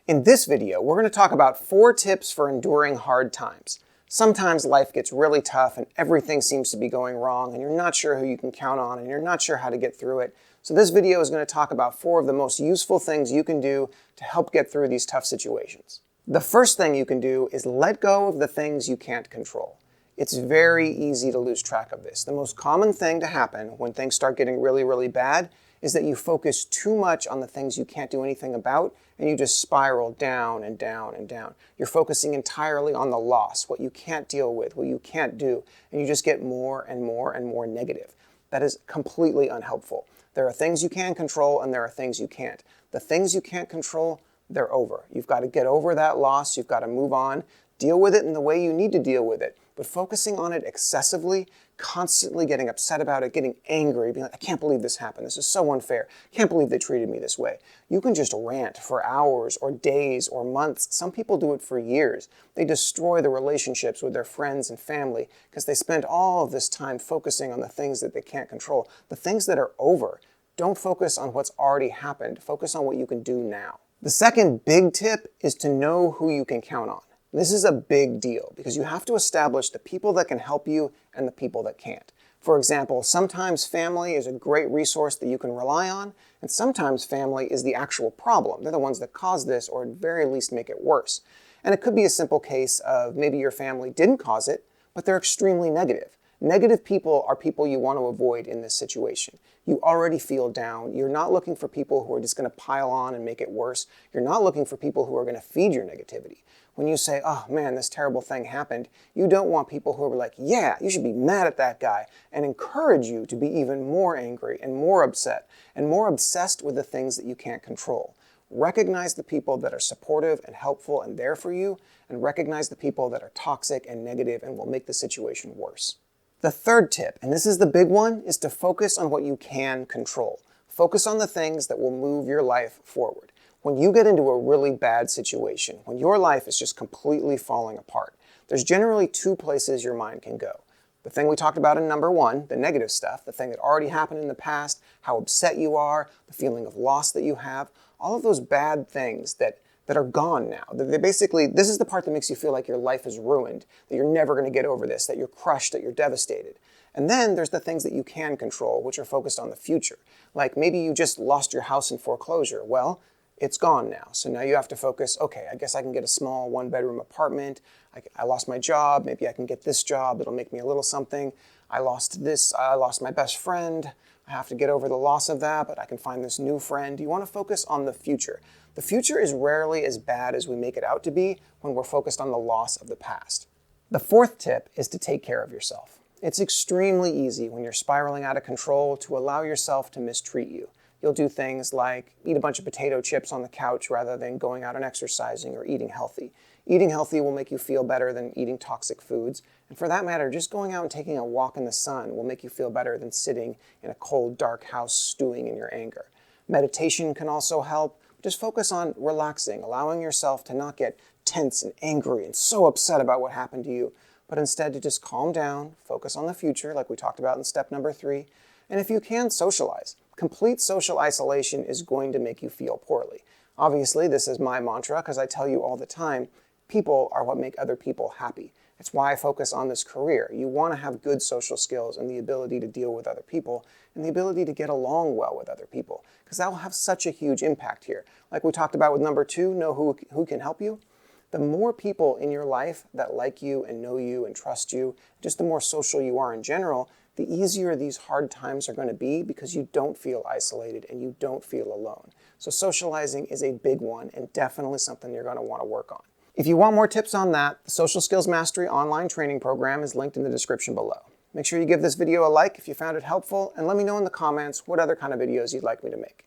In this video, we're going to talk about 4 tips for enduring hard times. Sometimes life gets really tough and everything seems to be going wrong and you're not sure who you can count on and you're not sure how to get through it. So this video is going to talk about 4 of the most useful things you can do to help get through these tough situations. The first thing you can do is let go of the things you can't control. It's very easy to lose track of this. The most common thing to happen when things start getting really bad is that you focus too much on the things you can't do anything about and you just spiral down and down and down. You're focusing entirely on the loss, what you can't deal with, what you can't do, and you just get more and more and more negative. That is completely unhelpful. There are things you can control and there are things you can't. The things you can't control, they're over. You've got to get over that loss. You've got to move on, deal with it in the way you need to deal with it. But focusing on it excessively, constantly getting upset about it, getting angry, being like, I can't believe this happened. This is so unfair. I can't believe they treated me this way. You can just rant for hours or days or months. Some people do it for years. They destroy the relationships with their friends and family because they spend all of this time focusing on the things that they can't control. The things that are over. Don't focus on what's already happened. Focus on what you can do now. The second big tip is to know who you can count on. This is a big deal because you have to establish the people that can help you and the people that can't. For example, sometimes family is a great resource that you can rely on, and sometimes family is the actual problem. They're the ones that cause this or at very least make it worse. And it could be a simple case of maybe your family didn't cause it, but they're extremely negative. Negative people are people you want to avoid in this situation. You already feel down. You're not looking for people who are just going to pile on and make it worse. You're not looking for people who are going to feed your negativity. When you say, oh man, this terrible thing happened, you don't want people who are like, yeah, you should be mad at that guy, and encourage you to be even more angry and more upset and more obsessed with the things that you can't control. Recognize the people that are supportive and helpful and there for you, and recognize the people that are toxic and negative and will make the situation worse. The third tip, and this is the big one, is to focus on what you can control. Focus on the things that will move your life forward. When you get into a really bad situation, when your life is just completely falling apart, there's generally 2 places your mind can go. The thing we talked about in number 1, the negative stuff, the thing that already happened in the past, how upset you are, the feeling of loss that you have, all of those bad things that are gone now. They basically, this is the part that makes you feel like your life is ruined, that you're never going to get over this, that you're crushed, that you're devastated. And then there's the things that you can control, which are focused on the future. Like maybe you just lost your house in foreclosure. Well, it's gone now. So now you have to focus, okay, I guess I can get a small 1-bedroom apartment. I lost my job. Maybe I can get this job. It'll make me a little something. I lost this. I lost my best friend. I have to get over the loss of that, but I can find this new friend. You want to focus on the future. The future is rarely as bad as we make it out to be when we're focused on the loss of the past. The 4th tip is to take care of yourself. It's extremely easy when you're spiraling out of control to allow yourself to mistreat you. You'll do things like eat a bunch of potato chips on the couch rather than going out and exercising or eating healthy. Eating healthy will make you feel better than eating toxic foods. And for that matter, just going out and taking a walk in the sun will make you feel better than sitting in a cold, dark house stewing in your anger. Meditation can also help. Just focus on relaxing, allowing yourself to not get tense and angry and so upset about what happened to you, but instead to just calm down, focus on the future like we talked about in step number 3. And if you can, socialize. Complete social isolation is going to make you feel poorly. Obviously, this is my mantra because I tell you all the time, people are what make other people happy. It's why I focus on this career. You want to have good social skills and the ability to deal with other people and the ability to get along well with other people because that will have such a huge impact here. Like we talked about with number 2, know who can help you. The more people in your life that like you and know you and trust you, just the more social you are in general, the easier these hard times are going to be because you don't feel isolated and you don't feel alone. So socializing is a big one and definitely something you're going to want to work on. If you want more tips on that, the Social Skills Mastery online training program is linked in the description below. Make sure you give this video a like if you found it helpful and let me know in the comments what other kind of videos you'd like me to make.